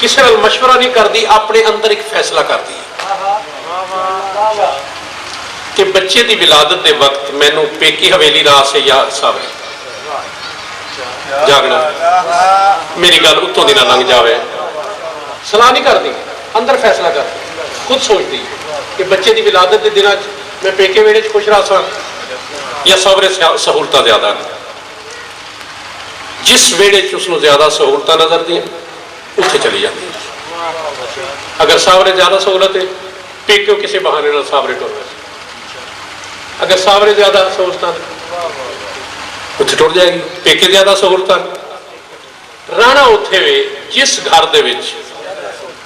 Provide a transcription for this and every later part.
کسی نال مشورہ نہیں کرتی، اپنے اندر ایک فیصلہ کرتی ہے کہ بچے دی ولادت دے وقت مینوں پیکی حویلی راہ سے یا ساوے جاگنا، میری گل اتوں دی نہ لنگ جاوے، صلاح نہیں کرتی، اندر فیصلہ کرتی، خود سوچتی کہ بچے دی ولادت دے دنوں میں پیکے ویڑے چ خوش رہ سا یا سوہرے سہولتاں زیادہ، جس ویڑے چ اس نوں زیادہ سہولتاں نظر دیں اتنے چلی جاتی، اگر ساورے زیادہ سہولت ہے پیکیوں کسی بہانے نال ساورے ٹر رہے، اگر ساورے زیادہ سہولت اتنے ٹر جائے گی، پیکے زیادہ سہولت رانا اتنے وے جس گھر دے وچ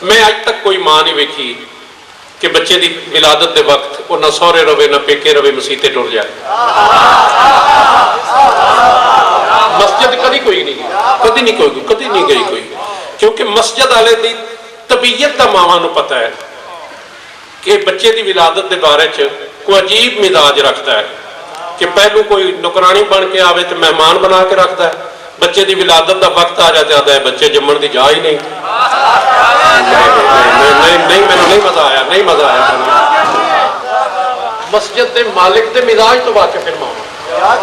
میں اج تک کوئی ماں نہیں ویکھی کہ بچے دی ولادت دے وقت وہ نہ سہرے رہے نہ پیکے رہے مسیتے ٹر جائے، مسجد کدی کوئی نہیں گئی، کدی نہیں کوئی، کدی نہیں گئی کوئی، کیونکہ مسجد والے دی طبیعت کا ماواں نوں پتہ ہے کہ بچے دی ولادت دے بارے چ کوئی عجیب مزاج رکھتا ہے کہ پہلو کوئی نوکرانی بن کے آوے تو مہمان بنا کے رکھتا ہے، بچے دی ولادت دا وقت آ جاتا ہے بچے جمن دی جا ہی نہیں، نہیں مینوں نہیں مزہ آیا، نہیں مزہ آیا، مسجد دے مالک دے مزاج تو واقف ہے ماواں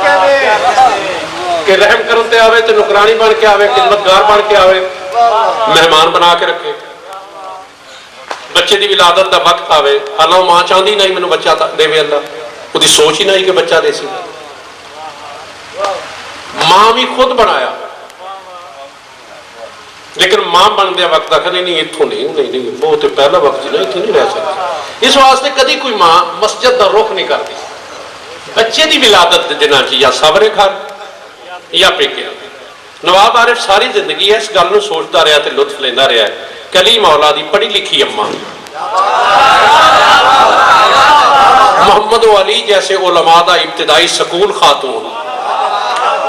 کہ رحم کرن تے آوے تو نوکرانی بن کے آوے، خدمتگار بن کے آوے، مہمان بنا کے رکھے، بچے دی ولادت دا وقت آوے، حالانکہ ماں چاہتی نہیں مینوں بچہ دے اللہ، وہ دی سوچ ہی نہیں کہ بچہ دے سی، ماں بھی خود بنایا لیکن ماں بن دیا وقت آخر نہیں اتوں نہیں وہ تو پہلا وقت نہیں اتنے نہیں رہ سکتی، اس واسطے کدی کوئی ماں مسجد دا رخ نہیں کرتی، بچے دی ولادت دنوں چ یا سورے گھر یا پیکے۔ نواب عارف ساری زندگی اس گل نوں سوچتا رہا تے لطف لینا رہا ہے، کلی مولا دی پڑھی لکھی اماں محمد علی جیسے علماء دا ابتدائی سکول خاتون،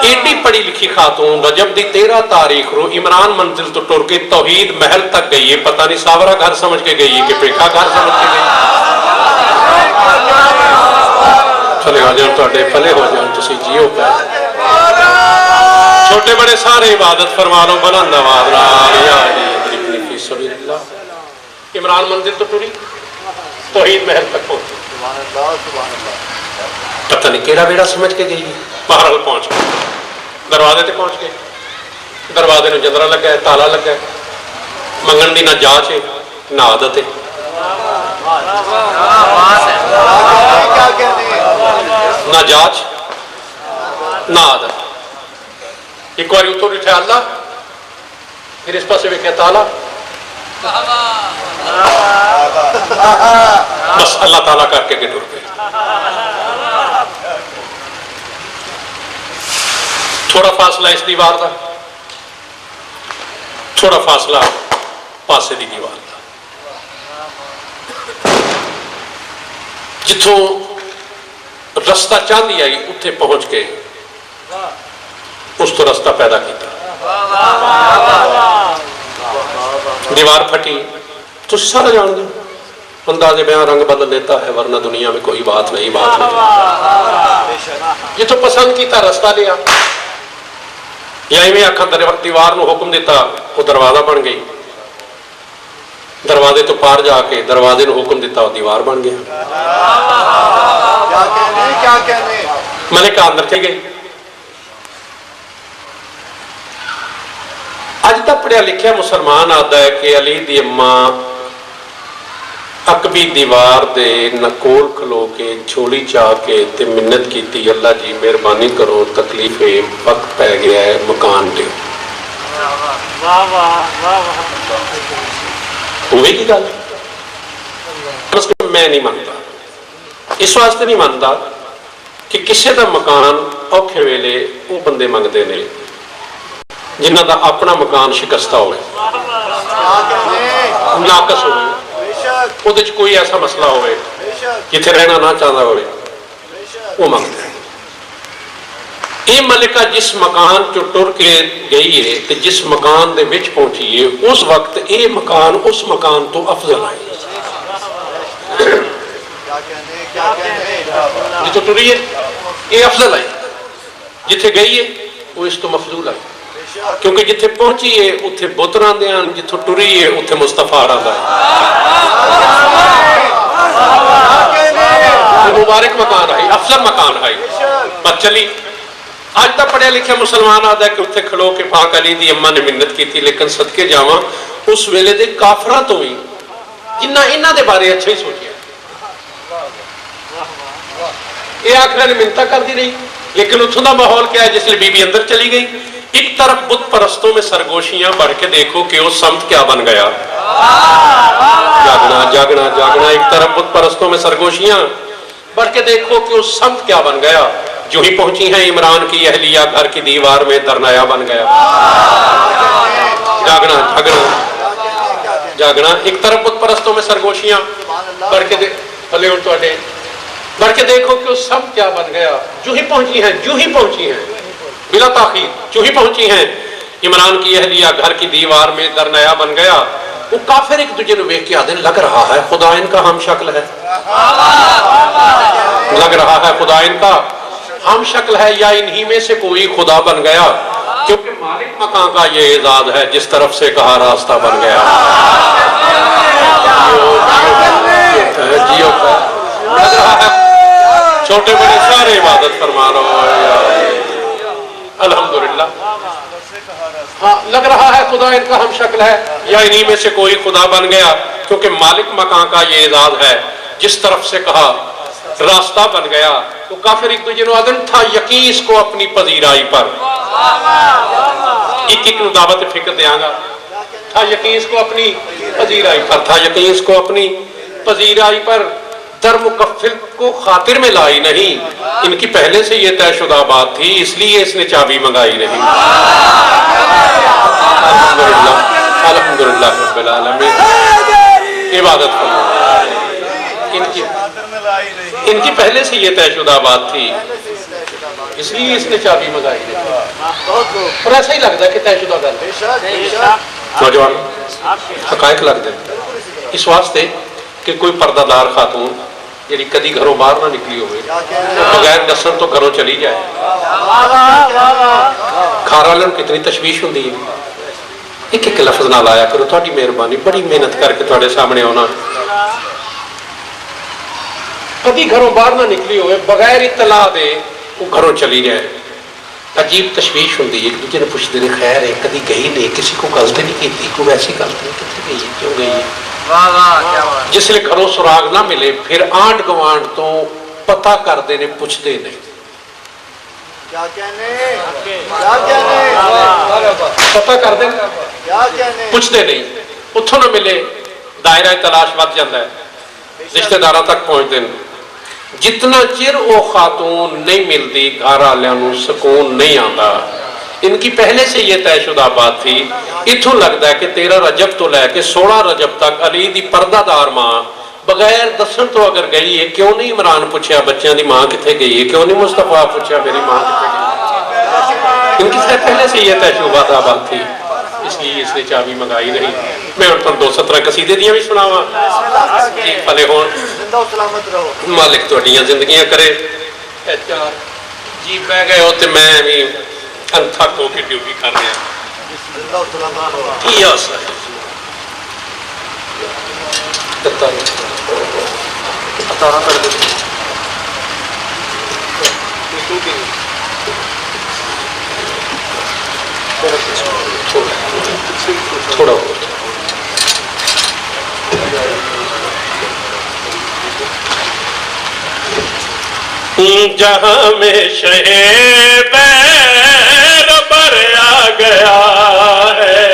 ایڈی پڑھی لکھی خاتون، رجب دی 13 تاریخ رو عمران منزل تو ٹر کے توحید محل تک گئی ہے، پتہ نہیں ساورا گھر سمجھ کے گئی ہے کہ پیکا گھر سمجھ کے گئی، چلے ہو جان تواڈے پھلے ہو جان تسی جیو پہ، چھوٹے بڑے سارے عبادت فرما لو بلند آواز نال یا علی فی سبیل اللہ، عمران منزل تو ٹری توحید محل تک پہنچی، پتہ نہیں کیڑا بیڑا سمجھ کے گئی، بہرحال پہنچ گئے، دروازے تے پہنچ گئے، دروازے نوں جندرا لگا ہے، تالا لگا ہے، منگن دی نہ جاچ ہے نہ عادت ہے، نہ جاچ نہ عادت، ایک بار اتوں اٹھا اللہ، پھر اس پاسے ویکھیا تالا، بس اللہ تعالیٰ کر کے ٹر گئے، تھوڑا فاصلہ اس دیوار دا، تھوڑا فاصلہ پاسے دی دیوار دا، جتوں رستہ چاندی آئی اتنے پہنچ کے اس تو رستہ پیدا کیتا، دیوار پھٹی، تو سارا جان دو، انداز بیان رنگ بدل دیتا ہے ورنہ دنیا میں کوئی بات نہیں، بات نہیں، جتوں پسند کیتا رستہ لیا، یا ایویں آکھاں دیوار نو حکم دیتا وہ دروازہ بن گئی، دروازے تو پار جا کے دروازے نو حکم دیتا وہ دیوار بن گیا، ملکہ اندر چل گئی۔ اج تک پڑھیا لکھیا مسلمان آتا ہے کہ علی دی اماں عقبی دیوار دے نکول کھلو کے جھولی چاہ کے تے منت کیتی، اللہ جی مہربانی کرو تکلیف وقت پہ گیا ہے مکان دیو، ہوئے کی گل میں نہیں مانتا، اس واسطے نہیں مانتا کہ کسی دا مکان اوکھے ویلے وہ بندے منگتے ہیں جنہ دا اپنا مکان شکستہ ہوئے، ناقص ہوئے، وہ کوئی ایسا مسئلہ ہوئے جتھے رہنا نہ چاہتا ہوئے، وہ منگتے ہیں۔ یہ ملکہ جس مکان چو ٹر کے گئی ہے تے جس مکان دے وچ پہنچی ہے اس وقت یہ مکان اس مکان تو افضل ہے، جتوں ٹری ہے یہ افضل ہے، جتھے گئی ہے وہ اس تو مفضول ہے، کیونکہ جتھے پہنچی ہے اتھے بت رہندے ہیں، جتھوں ٹری ہے اتھے مصطفیٰ رہندا ہے۔ مبارک مکان ہے، افضل مکان ہے۔ پر چلی آج تک پڑھے لکھے مسلمان آدھا کہ اتھے کھڑو کے پاک علی دی اماں نے منت کی تھی، لیکن صدقے جاواں اس ویلے دے کافراں تو ہی جنہ انہاں دے بارے اچھا ہی سوچیا، یہ آخر نے منتہ کر دی رہی، لیکن اتھوں دا ماحول کیا ہے؟ جس لئے بی بی اندر چلی گئی، ایک طرف بت پرستوں میں سرگوشیاں بڑھ کے دیکھو کہ وہ سمت کیا بن گیا۔ جاگنا جاگنا جاگنا، ایک طرف بت پرستوں میں سرگوشیاں بڑھ کے دیکھو کہ وہ سمت کیا بن گیا۔ جو ہی پہنچی ہیں عمران کی اہلیہ گھر کی دیوار میں درنایا بن گیا۔ جاگنا جاگنا جاگنا، ایک طرف بت پرستوں میں سرگوشیاں بڑھ کے بڑھ کے دیکھو کہ وہ سب کیا بن گیا۔ جو ہی پہنچی ہیں بلا تاخیر، جو ہی پہنچی ہیں عمران کی اہلیہ گھر کی دیوار میں درنایا بن گیا۔ وہ کافر ایک دوسرے کو دیکھ کے آدھے لگ رہا ہے خدا ان کا ہم شکل ہے، لگ رہا ہے خدا ان کا ہم شکل ہے، یا انہی میں سے کوئی خدا بن گیا، کیونکہ مالک مکان کا یہ اعزاز ہے جس طرف سے کہا راستہ بن گیا۔ جیو لگ رہا ہے، چھوٹے بڑے سارے عبادت فرما رہا ہو الحمدللہ۔ ہاں لگ رہا ہے خدا ان کا ہم شکل ہے، یا انہی میں سے کوئی خدا بن گیا، کیونکہ مالک مکان کا یہ اعزاز ہے جس طرف سے کہا راستہ بن گیا۔ تو کافر ایک دوسرے آدم تھا یقین اس کو اپنی پذیرائی پر، ایک ایک دعوت فکر دیاں گا، تھا یقین اس کو اپنی پذیرائی پر، تھا یقین اس کو اپنی پذیرائی پر، در مکفل کو خاطر میں لائی نہیں، ان کی پہلے سے یہ طے شدہ بات تھی، اس لیے اس نے چابی منگائی نہیں۔ الحمدللہ الحمدللہ رب العالمین، عبادت فرما، ان کی پہلے سے یہ طے شدہ بات تھی، اس لیے اس نے چابی منگائی نہیں۔ اور ایسا ہی لگتا ہے کہ طے شدہ گل نوجوان حقائق لگ دیں اس واسطے کہ کوئی پردہ دار خاتون یعنی کدی گھروں باہر نہ نکلی ہوئے، بغیر دسن تو گھروں چلی جائے، گھر والوں کتنی تشویش ہوندی ہے۔ ایک ایک لفظ نہ لایا کرو، تھوڑی مہربانی، بڑی محنت کر کے تھوڑے سامنے ہونا۔ کدی گھروں باہر نہ نکلی ہوئے، بغیر اطلاع دے وہ گھروں چلی جائے، عجیب تشویش ہوندی ہے۔ ایک دوسرے نے پوچھتے ہیں خیر ہے، کدی گئی نہیں، کسی کو غلط نہیں کی، کوئی ویسی غلط نہیں، کتنے گئی ہے، کیوں گئی ہے؟ جس لئے گھروں سراغ نہ ملے، پھر آنڈ گوانڈ تو پتہ کر دینے پوچھتے نہیں، پتہ کر دینے پوچھتے نہیں، اتھوں نہ ملے دائرہ تلاش بات جاندہ ہے، رشتہ دارہ تک پہنچ دینے۔ جتنا چر او خاتون نہیں ملتی گھر والوں سکون نہیں آتا، ان کی پہلے سے یہ طے شدہ بات تھی۔ اتھوں لگتا ہے کہ 13 رجب تو لے کے 16 رجب تک علی دی پردہ دار ماں بغیر دسن تو اگر گئی ہے، کیوں نہیں عمران پوچھا بچیاں دی ماں کتھے گئی ہے، کیوں نہیں مصطفیٰ پوچھا میری ماں کتھے گئی ہے؟ ان کی پہلے سے یہ طے شدہ بات تھی، اس لیے اس نے چابی منگائی نہیں۔ میں ان پر 217 قصیدے دیاں بھی سناواں جی پلے ہون، مالک تہاڈیاں زندگیاں کرے۔ جی بہ گئے ہو تے میں بھی انتھک ہو کے ڈیوٹی کر رہا یا صاحب اتارا کر دے تھوڑا جہاں میں شہ بیر بر آ گیا ہے،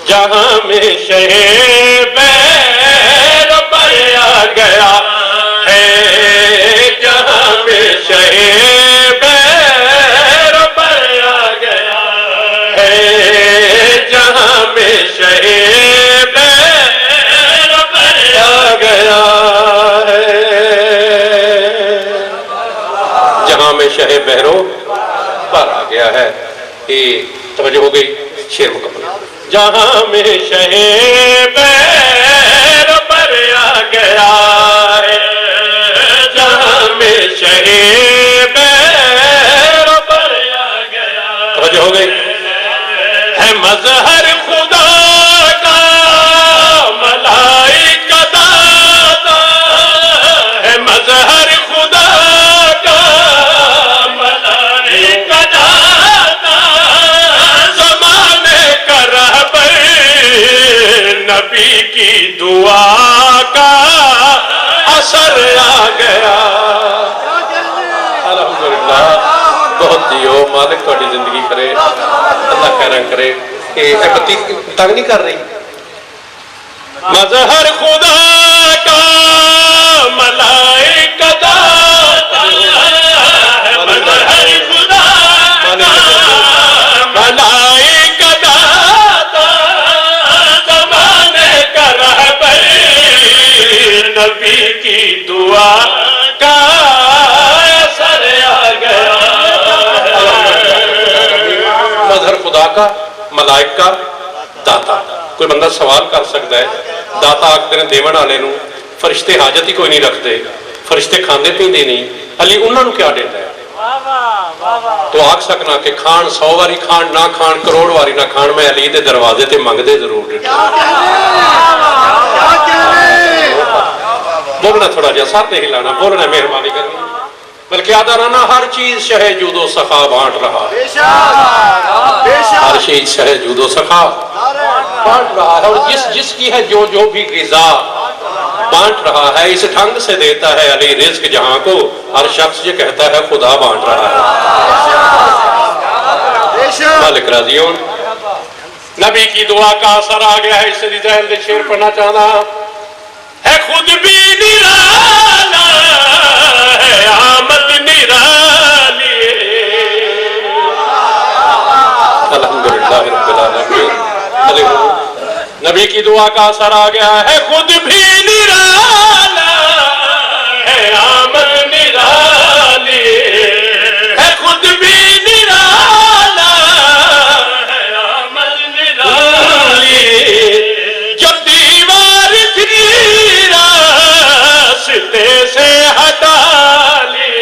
جہاں میں شہ بیر بر آ گیا ہے، جہاں میں شہ بیر بر آ گیا ہے، جہاں میں شہ شہ بہرو پر آ گیا ہے۔ یہ توجہ ہو گئی، شعر مکمل۔ جہاں میں شہ بہر پر آ گیا ہے، جہاں شہیب پر آ گیا. توجہ ہو گئی. ہے مظہر خدا کا ملائکہ داتا, ہے مظہر خدا کا ملائکہ داتا, زمانے کا رہبر نبی کی دعا کا اثر آ گیا. الحمدللہ. بہت جیو, مالک تھوڑی زندگی کرے, اللہ کرم کرے. کہ بتی تنگ نہیں کر رہی. مظہر خدا کا ملائکہ داتا, مظہر خدا کا ملائکہ داتا, زمانے کا رہبر نبی کی دعا کا اثر آ گیا. مظہر خدا کا ملائکہ داتا. کوئی بندہ سوال کر سکتا ہے, داتا آخر دیون والے نو فرشتے حاجت ہی کوئی نہیں رکھتے, فرشتے کھاندے پیندے نہیں, علی انہوں کیا دیتا ہے؟ تو آخ سکنا کہ کھان 100 واری کھان نہ کھان, کروڑ واری نہ کھان, میں علی دے دروازے تے منگدے ضرور دیتا. بولنا تھوڑا جہا, ساتھ نہیں ہلانا, بولنا مہربانی کرنی. بلکہ آدھارانا ہر چیز شہ جود و سخا بانٹ رہا ہے. ہر چیز شہ جود و سخا بانٹ رہا ہے, اور جس کی ہے جو بھی غذا بانٹ رہا ہے, اس ڈھنگ سے دیتا ہے علی رزق جہاں کو. ہر شخص یہ کہتا ہے خدا بانٹ رہا ہے. مالک راضی ہوں. نبی کی دعا کا اثر آ گیا ہے. اس سے ذہن دے شعر پڑھنا چاہنا ہے. خود بھی نرالا ہے, آمد نرالی. الحمدللہ رب العالمین. نبی کی دعا کا اثر آ گیا ہے. خود بھی نرالا ہے, آمد نرالی ہے. خود بھی نرالا ہے, آمد نرالی. جب دیوار تھی راستے سے ہٹا لی,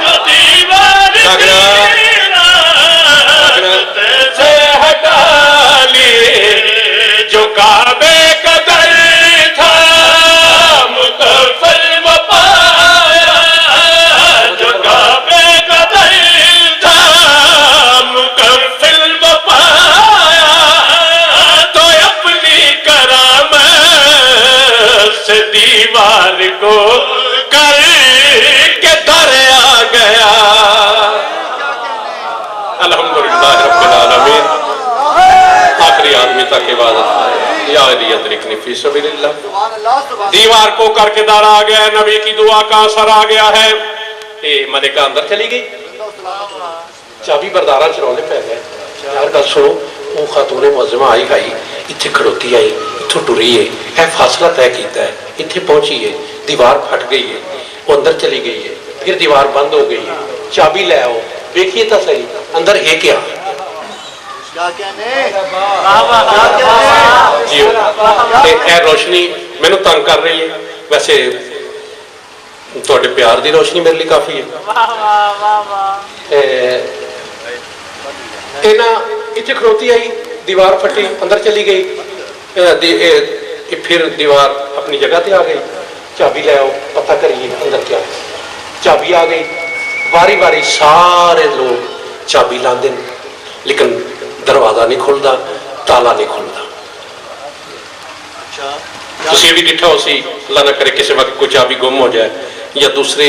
جو دیوار تھی راستے سے ہٹا لی, جو کعبے کا در تھا مکفل و پایا, جو کعبے کا در تھا مکفل و پایا, تو اپنی کرامت سے دیوار کو کر کے در آ گیا. الحمدللہ رب العالمین. آخری آدمی تک عبادت یا علی ادرکنی فی سبیل اللہ. دیوار کو کر کے در آ گیا. نبی کی دعا کا اثر آ گیا ہے. ملکہ اندر چلی گئی, چابی بردارہ چرونے پہ گئے. یار گل سنو, وہ خاتون معظمہ آئی گئی, اتنے کھڑوتی آئی, اتوں ٹری ہے, اے فاصلہ طے کیتا ہے, اتنے پہنچی ہے, دیوار پھٹ گئی ہے, وہ اندر چلی گئی ہے, پھر دیوار بند ہو گئی ہے. چابی لے آؤ, دیکھیے تو صحیح اندر ہے کیا. جی اے روشنی مینو تنگ کر رہی ہے. ویسے تھوڑے پیار دی روشنی میرے لیے کافی ہے. اتنے کھڑوتی آئی, دیوار پھٹی, اندر چلی گئی, پھر دیوار اپنی جگہ تے آ گئی. چابی لے آؤ, پتہ کریے اندر کیا ہے. چابی آ گئی. واری واری سارے لوگ چابی لاندے لیکن دروازہ نہیں کھلتا, تالا نہیں کھلتا. تسی بھی ڈٹھا ہو سی, اللہ نہ کرے کسی وقت کوئی چابی گم ہو جائے یا دوسرے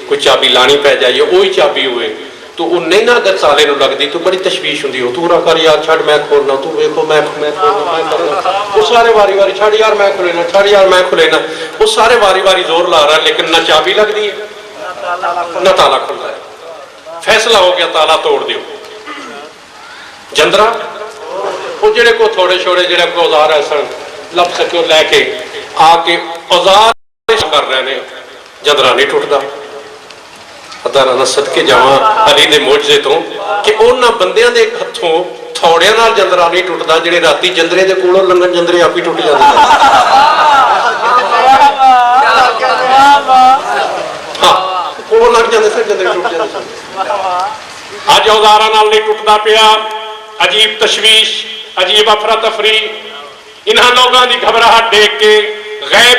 کوئی چابی لانی پہ جائے یا وہی چابی ہوئے تو وہ نہیں نہ اگر تالے نو لگتی تو بڑی تشویش ہوندی ہو. تو نہ کر یار چھڑ میں کھولنا, تو ویکھو میں کھولنا, میں کرنا. وہ سارے واری واری چھڑ یار میں کھلینا, چھڑ یار میں کھلینا. وہ سارے واری واری زور لا رہا ہے لیکن نہ چابی لگتی ہے نہ تالا کھلتا ہے. فیصلہ ہو گیا تالا توڑ دیو. جندرا وہ جڑے کو تھوڑے چھوڑے جڑے کو اوزار ہے سن لب سکیو لے کے آ کے اوزار کر رہے ہیں. جندرا نہیں ٹوٹتا. ادارہ صدقے جاواں علی دے معجزے تو کہ انہاں بندیاں دے ہتھوں تھوڑیاں نال جندرا نہیں ٹوٹدا جڑے راتی جندرے دے کولوں لنگن جندرے آپ ہی ٹوٹ جاندے. ہاں ਕੋਲ ਲੱਗ ਜਾਂਦੇ ਸਰ, ਜੰਦੇ ਟੁੱਟ ਜਾਂਦੇ ਸਨ। ਅੱਜ ਔਜ਼ਾਰਾਂ ਨਾਲ ਨਹੀਂ ਟੁੱਟਦਾ ਪਿਆ। ਅਜੀਬ ਤਸ਼ਵੀਸ਼, ਅਜੀਬ ਅਫਰਾ ਤਫਰੀ, ਇਨ੍ਹਾਂ ਲੋਕਾਂ ਦੀ ਘਬਰਾਹਟ ਦੇਖ ਕੇ ਗੈਬ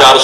4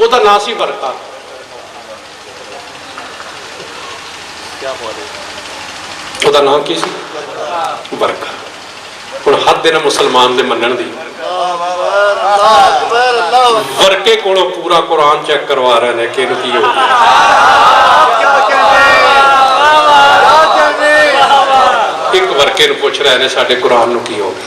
ਉਹਦਾ ਨਾਂ ਸੀ ਵਰਕਾ। ਉਹਦਾ ਨਾਮ ਕੀ ਸੀ? ਵਰਕਾ। ਹੁਣ ਹੱਦ ਹੈ ਨਾ ਮੁਸਲਮਾਨ ਦੇ ਮੰਨਣ ਦੀ। ਵਰਕੇ ਕੋਲੋਂ ਪੂਰਾ ਕੁਰਾਨ ਚੈੱਕ ਕਰਵਾ ਰਹੇ ਨੇ ਕਿ ਇਹਨੂੰ ਕੀ ਹੋ ਗਿਆ। ਇੱਕ ਵਰਕੇ ਨੂੰ ਪੁੱਛ ਰਹੇ ਨੇ ਸਾਡੇ ਕੁਰਾਨ ਨੂੰ ਕੀ ਹੋ ਗਿਆ।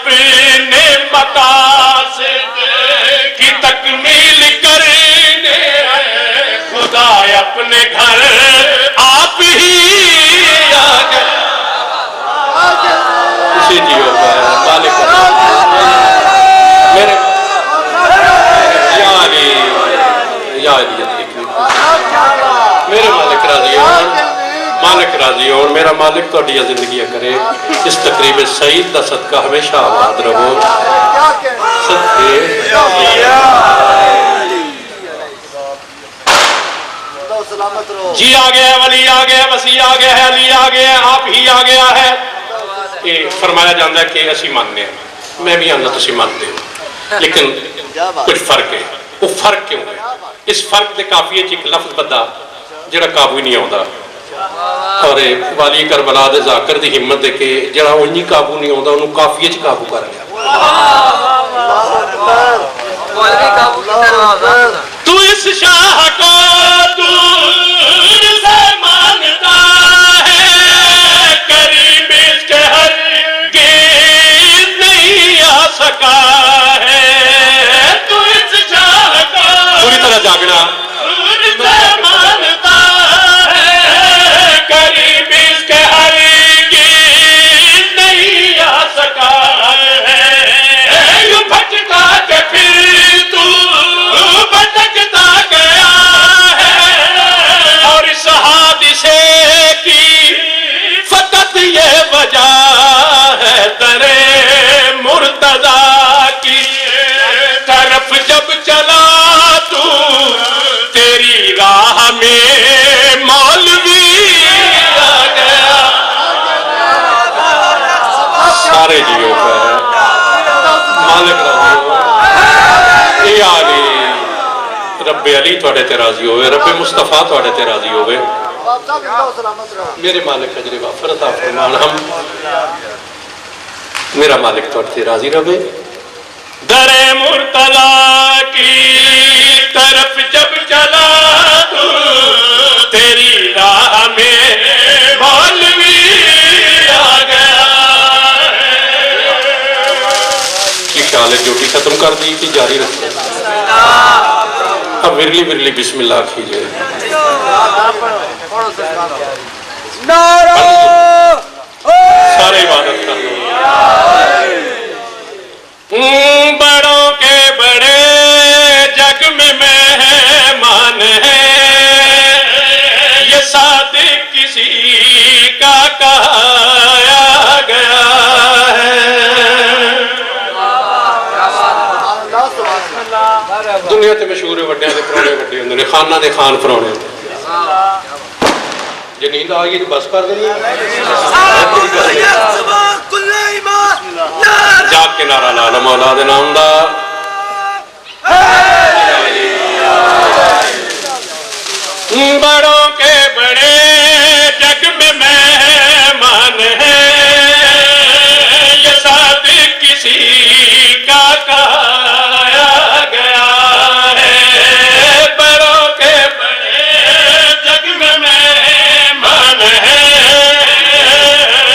اپنے مقاصد کی تکمیل کرنے خدا اپنے گھر آپ ہی آ گئے اسی جیو کا مالک میرے یا علی میرے مالک راضی ہو مالک راضی ہو میرا مالک تھوڑی زندگیاں کرے اس تقریب سعید دا صدقہ ہمیشہ آباد رہو صدقے جی آ گیا ولی آ گیا وسیع آ گیا ہے علی آ گیا ہے آپ ہی آ گیا ہے کہ فرمایا جاندہ ہے کہ اسی ماننے ہیں میں بھی آنا تسی مانتے ہوں لیکن کچھ فرق ہے وہ فرق کیوں ہے اس فرق دے کافی ہے ایک لفظ بدا جڑا قابو ہی نہیں ہوتا اور والی کربلا دے ذاکر دی ہمت دے کے جڑا انہی قابو نہیں ہوتا انہوں کافی ہے قابو کر لیا تو اس شاہ کو دور سے مانتا ہے قریب اس کے ہرگز نہیں آ سکا ہے تو اس شاہ کو پوری طرح جاگنا دور سے مانتا ہے قریب اس کے ہرگز نہیں آ سکا ہے یوں بھٹکا کے پھر تو بھٹکتا گیا ہے اور اس حادثے کی فقط یہ وجہ ہے درے مرتضیٰ کی طرف جب چلا تو تیری راہ میں مولوی آ گیا سارے جیوں کا مالک راضی ہو اے علی رب علی توڑے تے راضی ہوئے رب مصطفیٰ توڑے تے راضی ہوئے میرے مالک اجر وافر عطا فرمان ہم میرا مالک توڑے تے راضی رہے در مرتضیٰ کی طرف جب چلا تو تیری راہ میں مولوی آ گیا کی خیال ہے ڈیوٹی ختم کر دی کہ جاری رکھتے اب ورلی ورلی بسم اللہ کیجئے سارے عبادت کر لو بڑوں کے بڑے جگ میں مہمان ہیں یہ صادق کسی کا کہایا گیا ہے دنیا تے مشہور ہے وڈیاں دے پرانے وڈے ہوندے نے خانہ دے خان پرانے جے نیند آ گئی تو بس کر دینی جاگ کے نعرہ لالا مولا دے نام دا بڑوں کے بڑے جگ میں مہمان ہیں یہ صادق کسی کا کہایا گیا ہے بڑوں کے بڑے جگ میں مہمان ہیں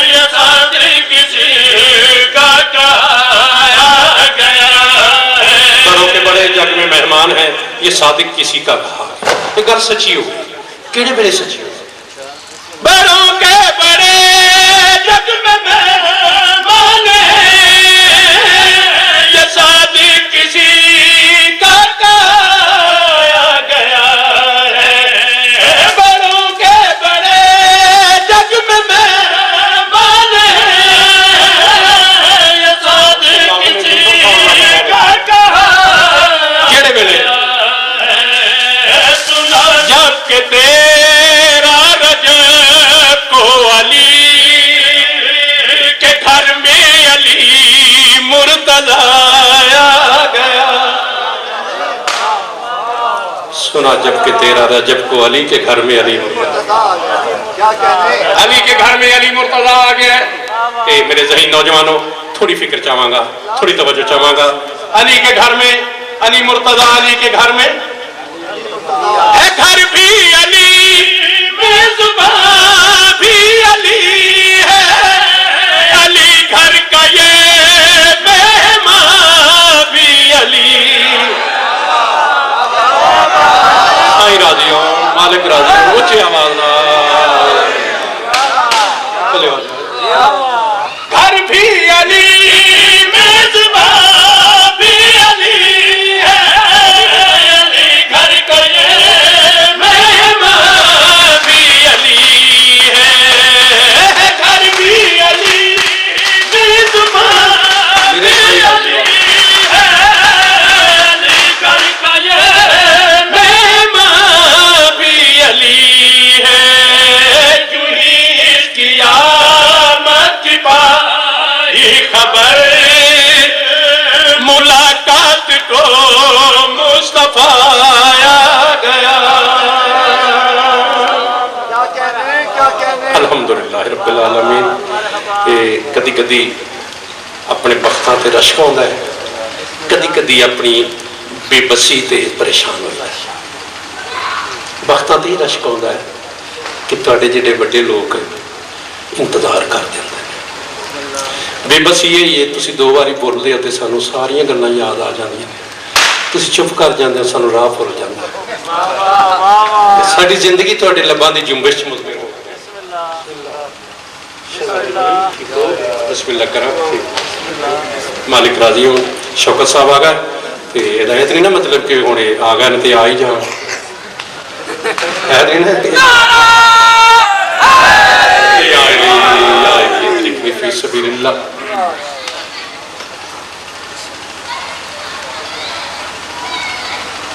یہ صادق کسی کا کہایا گیا ہے بڑوں کے بڑے جگ میں مہمان ہیں یہ صادق کسی کا کہا یہ گر سچی ہو کیڑے بڑے سچی ہو بڑوں کے بڑے جگ میں مہمان ہیں یہ صادق کسی کا کہایا گیا ہے بڑوں کے بڑے جگ میں مہمان ہیں یہ صادق کسی کا کہایا کیڑے بڑے جب کہ تیرا رجب کو علی کے گھر میں علی مرتضیٰ آیا گیا سنا جب کہ تیرا رجب کو علی کے گھر میں علی مرتضیٰ علی کے گھر میں علی مرتضیٰ آ گیا اے میرے ذہین نوجوانوں تھوڑی فکر چاہواں گا تھوڑی توجہ چاہواں گا علی کے گھر میں علی مرتضیٰ علی کے گھر میں ہے گھر بھی علی میزباں بھی علی ہے علی گھر کا یہ گھر بھی علی میزبان بھی علی ہے، علی گھر کا یہ مہمان بھی علی ہے، گھر بھی علی میزبان بھی علی ہے، علی گھر کا یہ مہمان بھی علی ہے، کیوں ہی اس کی آمد کی پائی خبر، ملاقات کو مصطفیٰ آیا گیا۔ الحمدللہ رب العالمین۔ کدی کدی اپنے بختاں تے رشک ہوندا ہے، کدی کدی اپنی بے بسی تے پریشان ہوتا ہے۔ بختاں تے رشک ہوندا ہے کہ تواڈے جڑے بڑے لوگ انتظار کر دے، بے بسی یہ ہے تسی دو باری بولدے ہو تے سانو ساریاں گلاں یاد آ جاندیاں نے، تسی چپ کر جاندے ہو سانو راہ بھول جاندا ہے، ساری زندگی تواڈے لباں دی جنبش چ مضمر ہو۔ بسم اللہ کرام۔ مالک راضی ہوں، شوکت صاحب آ گئے تے ہدایت نہیں نا مطلب کہ ہن آ گئے تے آ ہی جان ہے نہیں نا فی سبیل اللہ۔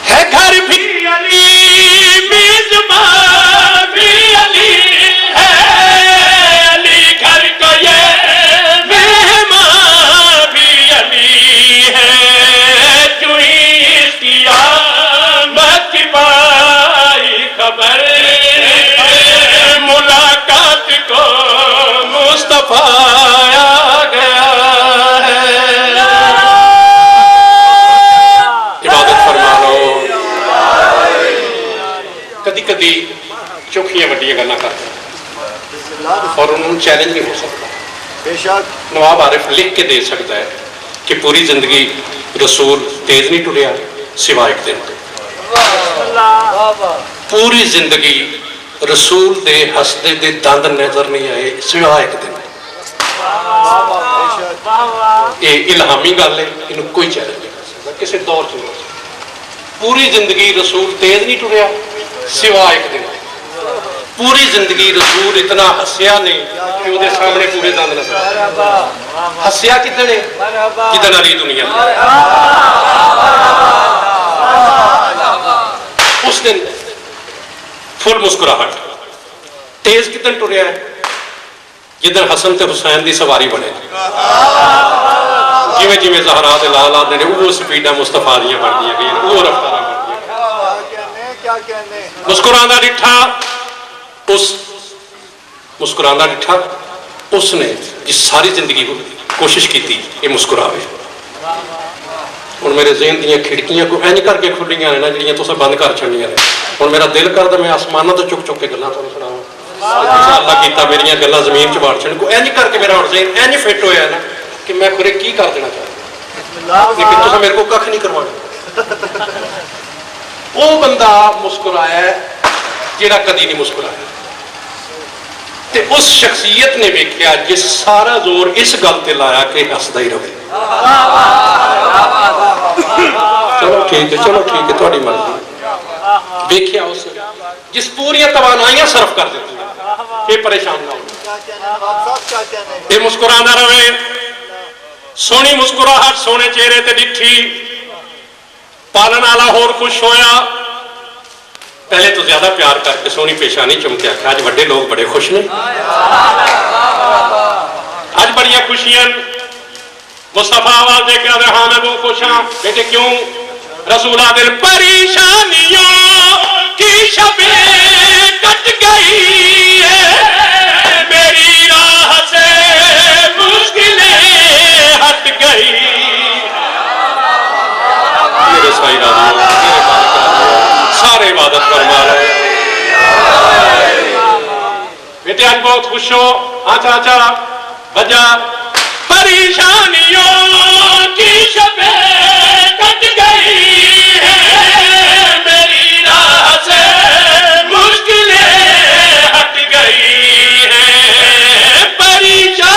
ہے گھر بھی علی میزبان بھی علی ہے، علی گھر کا یہ مہمان بھی علی ہے، کیوں ہی اس کی آمد کی پائی خبر، ملاقات کو مصطفیٰ آیا گیا ہے۔ عبادت فرما لو۔ کدی کدی چوکھیاں وڈیاں گلاں کرتے اور انہوں چیلنج نہیں ہو سکتا۔ نواب عارف لکھ کے دے سکتا ہے کہ پوری زندگی رسول تیز نہیں ٹریا سوائے ایک دن، پوری زندگی رسول دے ہسدے دے دند نظر نہیں آئے سوائے ایک دن۔ یہ الہامی گل ہے، انہوں کوئی چیلنج نہیں کر سکتا کسی دور سے۔ پوری زندگی رسول تیز نہیں ٹریا سوائے ایک دن، پوری زندگی رسول اتنا ہسیا نہیں کہ وہ سامنے پورے دند نظر آئے۔ ہسیا کدھر ہے؟ جدن علی دنیا اس دن فل مسکراہٹ۔ تیز کدن ٹریا ہے؟ جدن حسن تے حسین دی سواری بنے، جویں جویں زہرا دے لال آدھے نے وہ سپیڈاں مصطفیٰ دیاں بن دیا گئی، وہ رفتاراں بن دیا۔ مسکراندہ ڈٹھا اس مسکراندہ ڈٹھا اس نے جس ساری زندگی کوشش کی تھی یہ مسکراوے۔ ہوں میرے ذہن دیا کھڑکیاں کو اینج کر کے کھلیاں نے نا جڑیاں تساں بند کر چھڑیاں نے۔ ہوں میرا دل کردا میں آسمانوں تو چک چک کے گلاں تانوں سناواں۔ اللہ کیتا میریاں گلاں زمین چ باڑ چھڑن کو اینج کر کے میرا ذہن اینج فٹ ہویا نا کہ میں خورے کی کر دینا چاہتا، لیکن تساں میرے کو کھ نہیں کروانا۔ وہ بندہ مسکرایا ہے جڑا کدی نہیں مسکرایا، تے اس شخصیت نے ویکھیا جس سارا زور اس گل تے لایا کہ ہسدا ہی رہے۔ چلو ٹھیک ہے تہاڈی مرضی۔ ویکھیا اس جس پوری توانائیاں صرف کر دیتی کہ پریشان نہ ہو، یہ مسکرانا رہے۔ سونی مسکراہٹ سونے چہرے تے ڈٹھی، پالن والا ہور خوش ہویا، پہلے تو زیادہ پیار کر کے سونی پیشانی چمکیا کہ آج بڑے لوگ بڑے خوش نے، آج بڑیاں خوشیاں۔ مصطفیٰ آواز دے کے ہاں میں وہ خوش ہاں بیٹے کیوں؟ رسولہ دل پریشانیوں کی شبیں کٹ گئی ہے، میری راہ سے مشکلیں ہٹ گئی۔ میرے سائی راضی ہو، سارے عبادت فرما رہے بیٹے آج بہت خوش ہو۔ آچھا بجا پریشانیوں کی شبیں کٹ گئی ہے، میری راہ سے مشکلیں ہٹ گئی ہے، پریشانیوں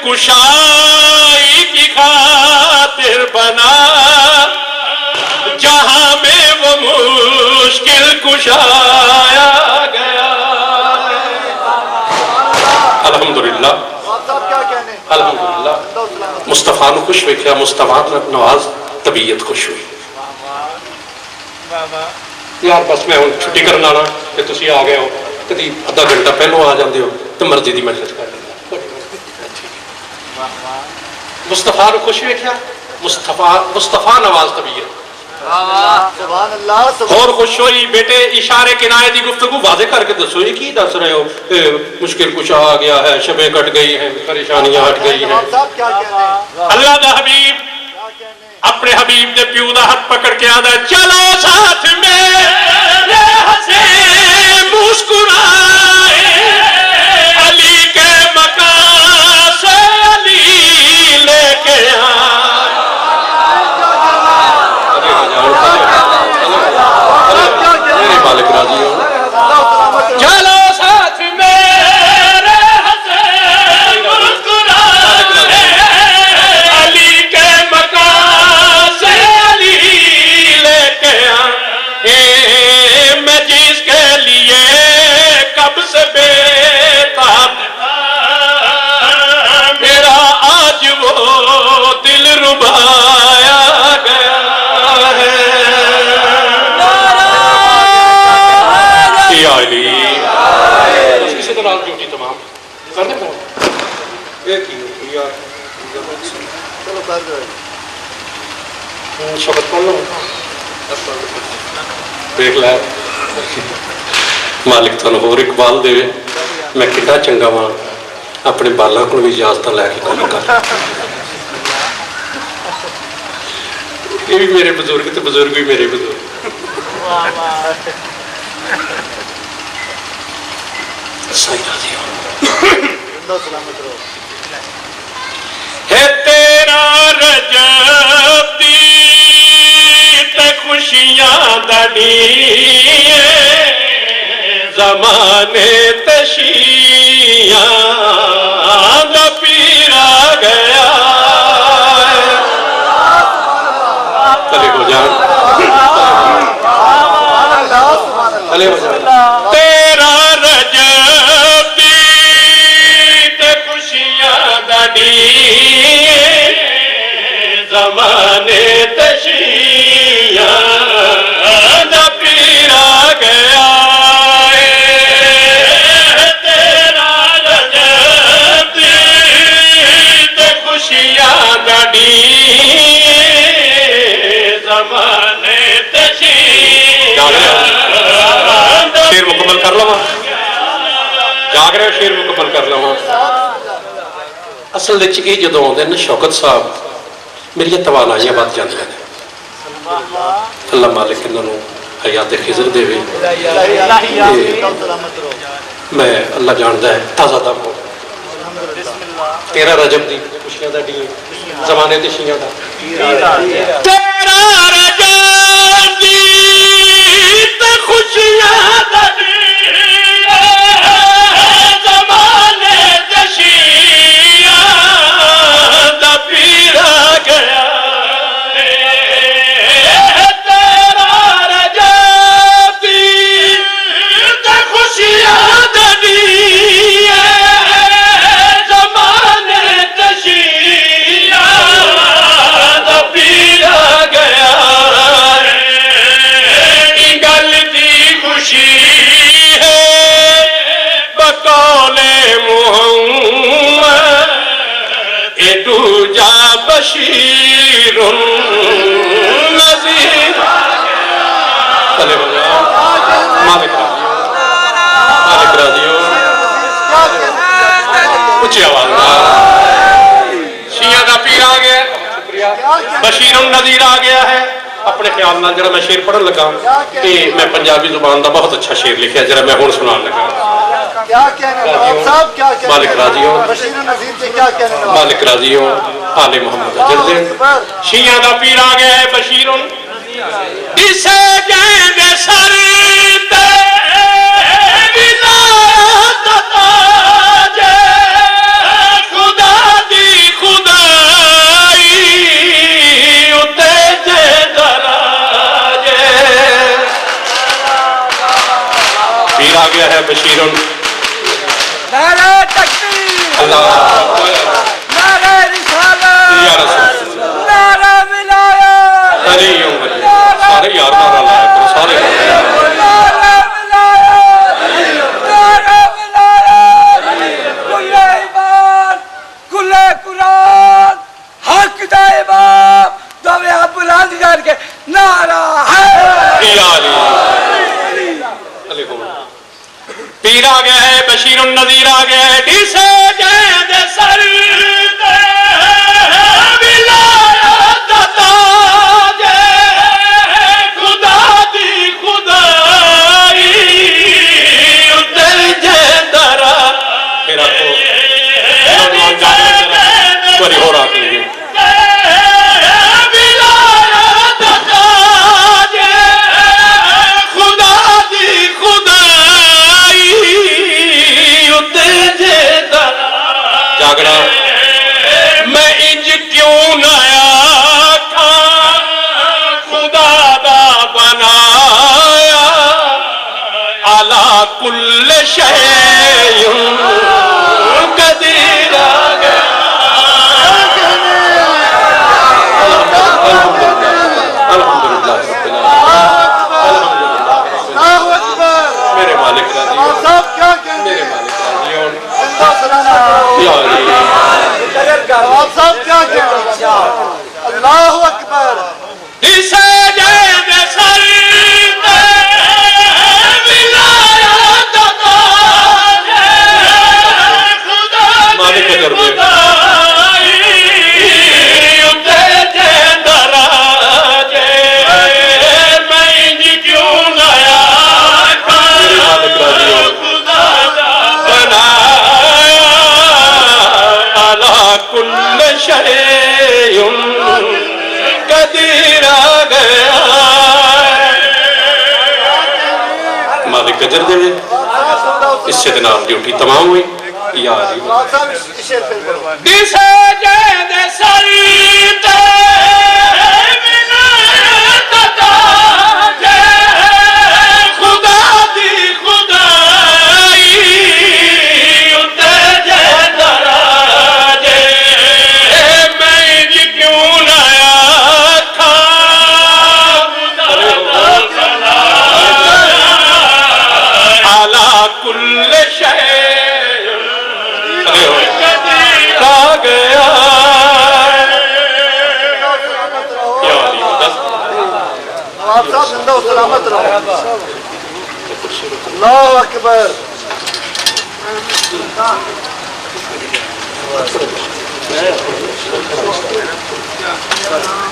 کشائی کی خاطر بنا جہاں میں وہ مشکل کشایا گیا. الحمدللہ الحمدللہ مصطفیٰ نو خوش ویکھیا, مصطفیٰ نواز طبیعت خوش ہوئی. یار بس میں ہوں چھٹی کرنا نا کہ تسی آ گئے ہو, کدی ادھا گھنٹہ پہلو آ جاندے ہو تو مرضی دی مجلس کر لیں. مصطفیٰ نو خوش ویکھیا, مصطفیٰ نواز طبیعت اور خوش ہوئی. بیٹے اشارے کنائے دی گفتگو واضح کر کے دسو, یہ کی دس رہے ہو؟ مشکل کشا آ گیا ہے, شبیں کٹ گئی ہیں, پریشانیاں ہٹ گئی ہیں. اللہ دا حبیب اپنے حبیب دے پیو دا ہاتھ پکڑ کے آدھا چلو ساتھ میں ہنسے مسکرائے, علی کے مکان سے علی لے کے میرے مالک راضی ہو. چلو ساتھ میرے ہنسے مسکرائے, علی کے مکان سے علی لے کے آئے. میں جس کے لیے کب سے بیتاب میرا آج وہ دل ربایا گیا ہے. یا علی کسی طرح ڈیوٹی تمام کر دیں. ایک ہی شبت پڑھ لوں, دیکھ لیا مالک تھانوں ہور اقبال دے. میں کڈا چنگا واں, اپنے بالاں کول بھی اجازت لے کے کام کر. یہ بھی میرے بزرگ تے بزرگ بھی میرے بزرگ. ہے تیرا رجب دی تے خوشیاں دڑی زمانے تشیاں دا پیرا گیا. چلے ہو جان, چلے ہو جان. تیرا رجب دی تے خوشیاں دڑی زمانے تشیاں دا پیرا گیا. تیرا رجب دی تے خوشیاں دڑی زمانے تشیاں. شیر مکمل کر لوا, جاگ رہے شیر مکمل کر لوا. اصل وچ یہ جدوں آؤندے نا شوکت صاحب, میری توانائیاں بد جاندیاں نے. اللہ مالک انہوں حیات خضر دے. میں اللہ جاندا ہے تازہ دم ہو. تیرا رجب دی خوشیاں دا ڈی زمانے تے شیاں دا. تیرا رجب دی تے خوشیاں دا ڈی زمانے تے شیاں دا پیرا گیا. بشیر نذیر. چلے ہو جاؤ, مالک راضی ہو. اچھی آواز شیعہ کا پیر آ گیا, شکریہ. بشیر النذیر آ گیا ہے. اپنے خیال نال جڑا میں شعر پڑھن لگا کہ میں پنجابی زبان دا بہت اچھا شعر لکھیا جڑا میں ہن سنان لگا. مالک راضی ہو, مالک راضی ہو. آل محمد جلدے شیعہ دا پیر آ گیا ہے بشیر اسے گیند سر تے ولایت تاج خدا دی ہے بشیر نعرہ تکبیر، اللہ نعرہ رسالت، یا رسول نعرہ ولایت، علی سارے یار نعرہ لائے کرو سارے نعرہ ولایت، نعرہ ولایت، کل ایمان، کل قرآن، حق دا امام، دوے ہاتھ بلند کر کے نعرہ ہے یا علی علی کو پیر آ گیا ہے بشیر النذیر آ گیا ہے ڈی سے جے دے سر تے ولایت تاج خدا دی خدائی اتر جے درا میرا کو نوجوان جانے ذرا کوئی اور آ کے میں انج کیوں نہ آکھاں خدا دا بنایا علی کل شیء قدیر آ گیا الحمدللہ میرے مالک راضی میرے مالک راضی آپ صاحب کیا کہتے ہیں اللہ اکبر اسے جے دے سر تے ولایت تاج خدا مالک کر دے اتر جے دراج میں انج کیوں نہ آکھاں مالک راضی ہو کل شیء قدیر آ گیا مالک قدر دے اس سے جناب ڈیوٹی تمام ہوئی یا علی جسے جے دے سر تے ولایت تاج خدا دی خدائی اتر جے دراج کل شیء آ گیا آپ صاحب زندہ و سلامت رہو اللہ اکبر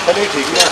چلیے ٹھیک ہے